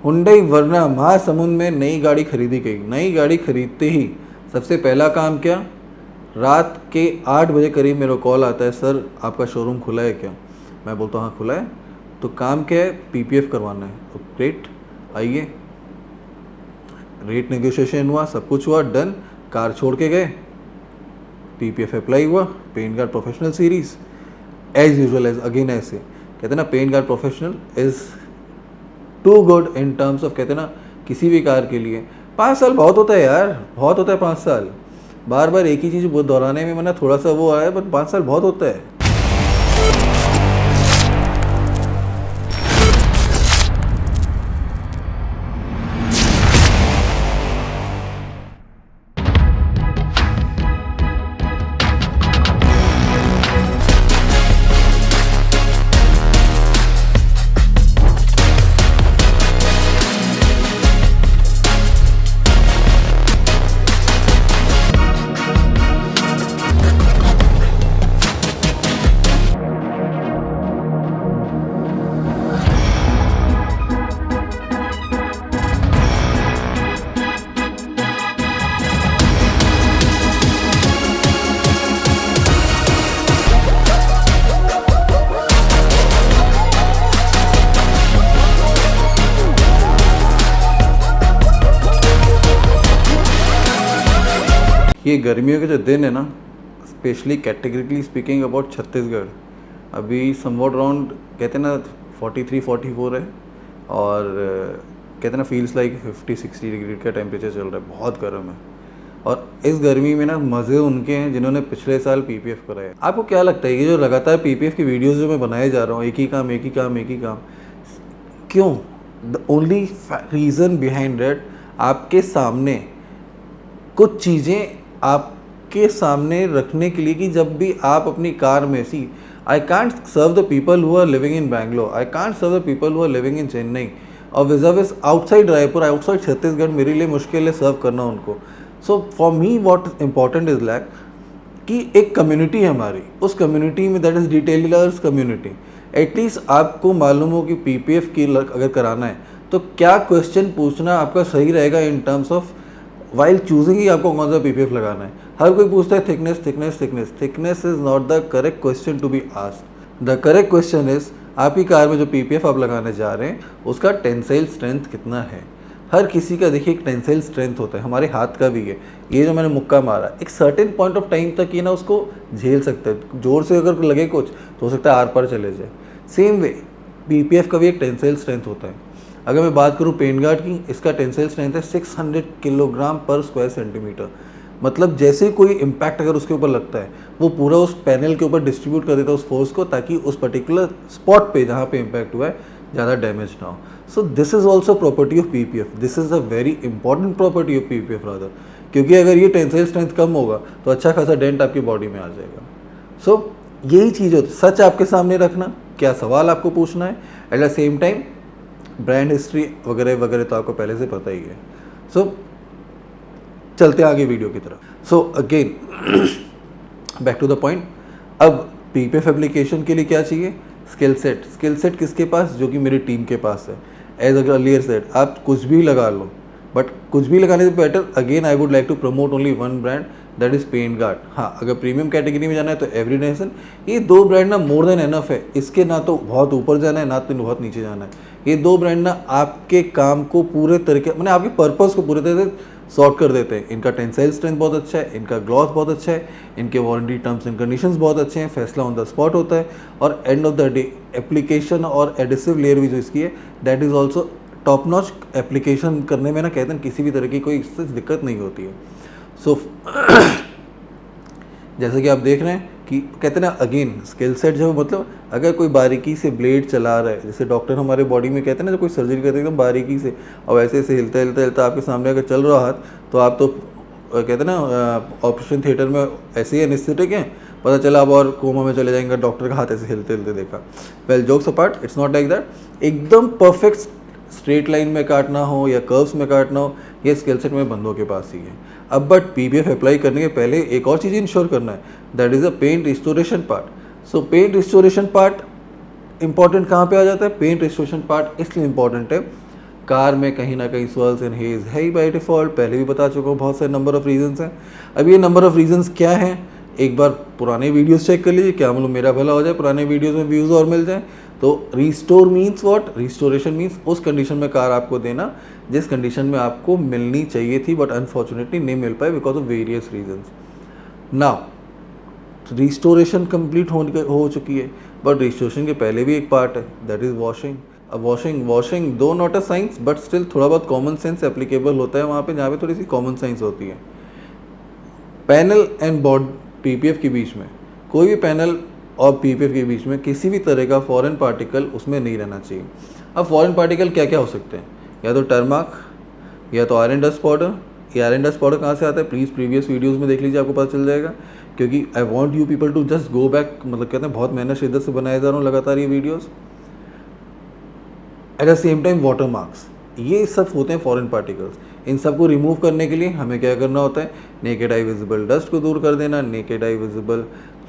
Hyundai Verna Mahasamund में नई गाड़ी खरीदी गई। नई गाड़ी खरीदते ही सबसे पहला काम क्या, रात के 8 बजे करीब मेरे को कॉल आता है, सर आपका शोरूम खुला है क्या? मैं बोलता हूँ हाँ खुला है। तो काम क्या है, पीपीएफ करवाना है। तो ग्रेट, आइए। रेट नेगोशिएशन हुआ, सब कुछ हुआ, डन। कार छोड़ के गए, पीपीएफ अप्लाई हुआ, paint guard professional series as usual. As again ऐसे कहते हैं ना, paint guard professional is too good in terms of, कहते हैं ना किसी भी कार के लिए 5 साल बहुत होता है यार, बहुत होता है 5 साल। बार बार एक ही चीज़ दोहराने में मैंने थोड़ा सा वो आया, बट 5 साल बहुत होता है। ये गर्मियों के जो दिन है ना, specially categorically speaking about Chhattisgarh, अभी समवॉट अराउंड कहते हैं ना 43-44 है, और कहते हैं ना फील्स लाइक 50-60 डिग्री का टेम्परेचर चल रहा है, बहुत गर्म है। और इस गर्मी में ना मज़े उनके हैं जिन्होंने पिछले साल पीपीएफ कराया। आपको क्या लगता है, ये जो लगातार पीपीएफ की वीडियोज़ जो मैं बनाए जा रहा हूँ, एक ही काम एक ही काम एक ही काम, क्यों? The only reason behind it, आपके सामने कुछ चीज़ें आपके सामने रखने के लिए कि जब भी आप अपनी कार में see, I can't serve the people who are living in Bangalore, I can't serve the people who are living in Chennai, और with outside Raipur, outside Chhattisgarh, मेरे लिए मुश्किल है सर्व करना उनको। So for me what important is like कि एक कम्युनिटी है हमारी, उस कम्युनिटी में that is detailers community, at least आपको मालूम हो कि पीपीएफ की अगर कराना है तो क्या क्वेश्चन पूछना आपका सही रहेगा in terms of while choosing ही आपको कौन सा पीपीएफ लगाना है। हर कोई पूछता है thickness thickness thickness, thickness is not the correct question to be asked. The correct question is आपकी कार में जो पीपीएफ आप लगाने जा रहे हैं उसका टेंसाइल स्ट्रेंथ कितना है। हर किसी का देखिए एक टेंसाइल स्ट्रेंथ होता है, हमारे हाथ का भी है। ये जो मैंने मुक्का मारा, एक सर्टेन पॉइंट ऑफ टाइम तक ये ना उसको झेल सकते हैं, जोर से अगर लगे कुछ तो हो सकता है आर पार चले जाए। सेम वे पीपीएफ का भी एक टेंसाइल स्ट्रेंथ होता है। अगर मैं बात करूं पेंट गार्ड की, इसका टेंसाइल स्ट्रेंथ है 600 किलोग्राम पर स्क्वायर सेंटीमीटर। मतलब जैसे कोई इम्पैक्ट अगर उसके ऊपर लगता है वो पूरा उस पैनल के ऊपर डिस्ट्रीब्यूट कर देता है उस फोर्स को, ताकि उस पर्टिकुलर स्पॉट पे जहाँ पे इम्पैक्ट हुआ है ज़्यादा डैमेज ना हो। So this is also property of PPF, this is a very important property of PPF rather, क्योंकि अगर ये टेंसाइल स्ट्रेंथ कम होगा तो अच्छा खासा डेंट आपकी बॉडी में आ जाएगा। सो यही चीज़ होती है, सच आपके सामने रखना, क्या सवाल आपको पूछना है, at the same time brand history वगैरह वगैरह तो आपको पहले से पता ही है। सो चलते हैं आगे वीडियो की तरफ। So again back to the point, अब पीपीएफ एप्लीकेशन के लिए क्या चाहिए, स्किल सेट। स्किल सेट किसके पास, जो कि मेरी टीम के पास है। एज अर्लियर सेट, आप कुछ भी लगा लो, बट कुछ भी लगाने से better again I would like to promote only one brand, that is paint guard. हाँ, अगर प्रीमियम कैटेगरी में जाना है तो एवरी नेशन, ये 2 ब्रांड ना मोर देन एनफ है। इसके ना तो बहुत ऊपर जाना है ना तो बहुत नीचे जाना है। ये 2 ब्रांड ना आपके काम को पूरे तरीके, मैंने आपके पर्पस को पूरे तरह से सॉर्ट कर देते हैं। इनका टेंसाइल स्ट्रेंथ बहुत अच्छा है, इनका ग्लॉस बहुत अच्छा है, इनके वारंटी टर्म्स एंड कंडीशंस बहुत अच्छे हैं, फैसला ऑन द स्पॉट होता है, और end of the day application और एडिसिव लेयर भी जो इसकी है that is also top notch. Application करने में ना कहते हैं किसी भी तरह की कोई इससे दिक्कत नहीं होती है। सो जैसे कि आप देख रहे हैं कि कहते हैं ना अगेन स्किल सेट जो मतलब अगर कोई बारीकी से ब्लेड चला रहा है, जैसे डॉक्टर हमारे बॉडी में कहते हैं ना जब कोई सर्जरी करते हैं एकदम बारीकी से, और ऐसे ऐसे हिलता हिलता हिलता आपके सामने अगर चल रहा हाथ, तो आप तो कहते हैं ना ऑपरेशन थिएटर में ऐसे ही एनेस्थेटिक हैं, पता चला अब और कोमा में चले जाएंगे, डॉक्टर का हाथ ऐसे हिलते हिलते देखा। Well jokes apart, it's not like that. एकदम परफेक्ट स्ट्रेट लाइन में काटना हो या कर्व्स में काटना हो, ये स्किल सेट में बंदों के पास ही है। अब बट पीपीएफ अप्लाई करने के पहले एक और चीज़ इंश्योर करना है, that is a paint restoration part. So paint restoration part important कहाँ पे आ जाता है, पेंट रिस्टोरेशन पार्ट इसलिए इंपॉर्टेंट है कार में कहीं ना कहीं swirls and haze है ही बाई डिफ़ॉल्ट, पहले भी बता चुका हूँ, बहुत सारे नंबर ऑफ़ रीजंस हैं। अब ये नंबर ऑफ़ रीजंस क्या हैं, एक बार पुराने वीडियोस चेक कर लीजिए, क्या मालूम मेरा भला हो जाए, पुराने वीडियोस में व्यूज़ और मिल जाए। तो restore means what, restoration means उस कंडीशन में कार आपको देना जिस कंडीशन में आपको मिलनी चाहिए थी, बट अनफॉर्चुनेटली नहीं मिल पाए because of various reasons. Now restoration complete हो चुकी है, बट रिस्टोरेशन के पहले भी एक पार्ट है, दैट इज़ वॉशिंग। अब वॉशिंग दो not a science, but still थोड़ा बहुत कॉमन सेंस एप्लीकेबल होता है वहाँ पे, जहाँ पे थोड़ी सी कॉमन सेंस होती है। पैनल एंड बॉड पीपीएफ के बीच में, कोई भी पैनल और पीपीएफ के बीच में किसी भी तरह का फॉरेन पार्टिकल उसमें नहीं रहना चाहिए। अब फॉरेन पार्टिकल क्या क्या हो सकते हैं, या तो टर्माक, या तो आयरन डस्ट पाउडर। ये आयरन डस्ट पाउडर कहाँ से आता है, प्लीज़ प्रीवियस वीडियोस में देख लीजिए, आपको पता चल जाएगा। क्योंकि I want you people to just go back, मतलब कहते हैं बहुत मेहनत शिद्दत से बनाए जा रहा हूँ लगातार ये videos. Eight the same time water marks, ये सब होते हैं फॉरेन पार्टिकल्स। इन सब को रिमूव करने के लिए हमें क्या करना होता है, नेकेड आई विजिबल डस्ट को दूर कर देना, नेकेड आई विजिबल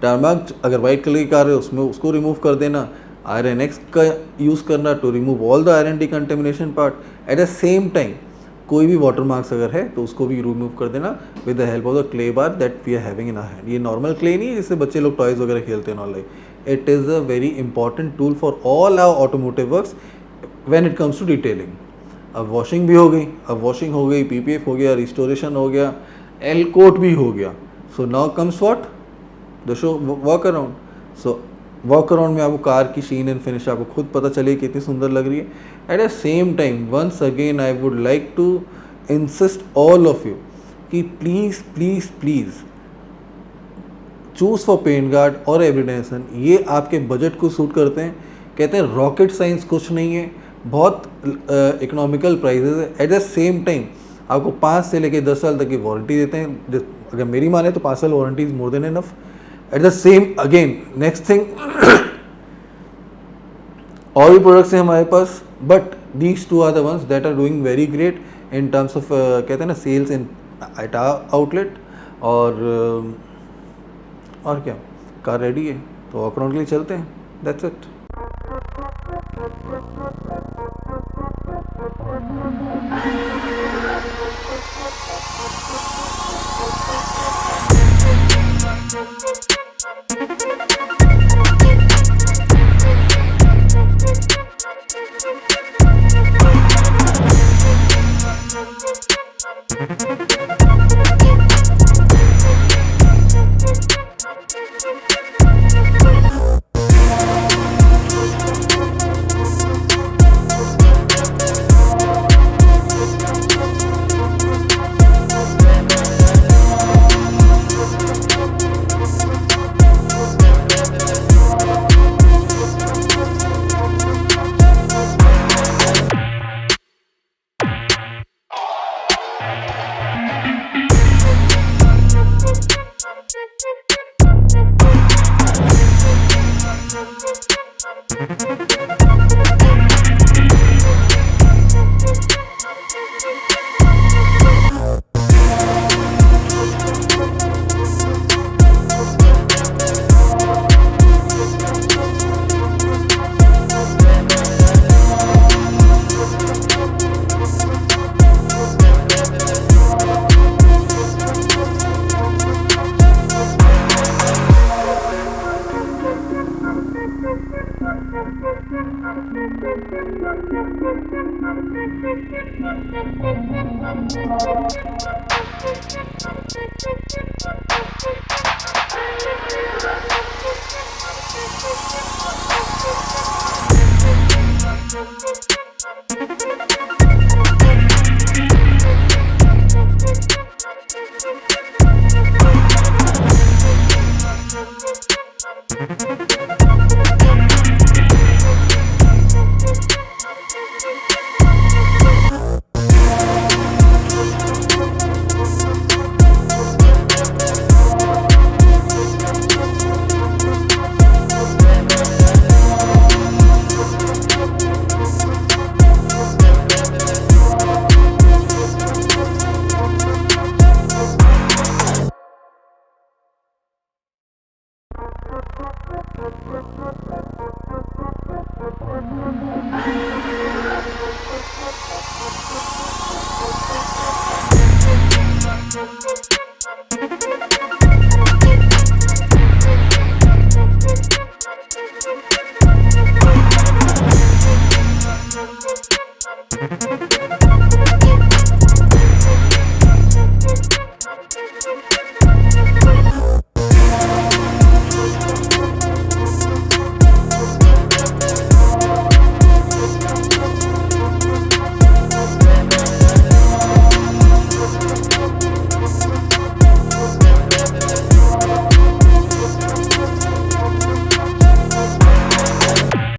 टारमार्क अगर वाइट कलर की कार है उसमें उसको रिमूव कर देना, आयरन एक्स का यूज़ करना to remove all the iron decontamination part. At the same time कोई भी वाटर मार्क्स अगर है तो उसको भी रिमूव कर देना with the help of the clay bar that we are having in our hand. ये नॉर्मल क्ले नहीं है जिससे बच्चे लोग टॉयज़ वगैरह खेलते हैं online. It is a very important tool for all our automotive works when it comes to detailing. अब वॉशिंग भी हो गई, अब वॉशिंग हो गई, पीपीएफ हो गया, रिस्टोरेशन हो गया, एल कोट भी हो गया। So now comes what, the show walk around. So walk around में आपको कार की शीन एंड फिनिश आपको खुद पता चले कितनी सुंदर लग रही है। At the same time once again I would like to insist all of you कि please please please choose for paint guard और एवरीडेंसन, ये आपके बजट को सूट करते हैं। कहते हैं रॉकेट साइंस कुछ नहीं है, बहुत इकोनॉमिकल प्राइजेज है। एट द सेम टाइम आपको 5 से लेकर 10 साल तक की वारंटी देते हैं। अगर मेरी माने तो 5 साल warranty is more than enough. At the same again next thing और भी प्रोडक्ट्स हैं हमारे पास, but these two are the ones that are doing very great in terms of कहते हैं ना सेल्स इन एट आउटलेट। और क्या, कार रेडी है तो वॉक अराउंड के लिए चलते हैं, दैट्स इट।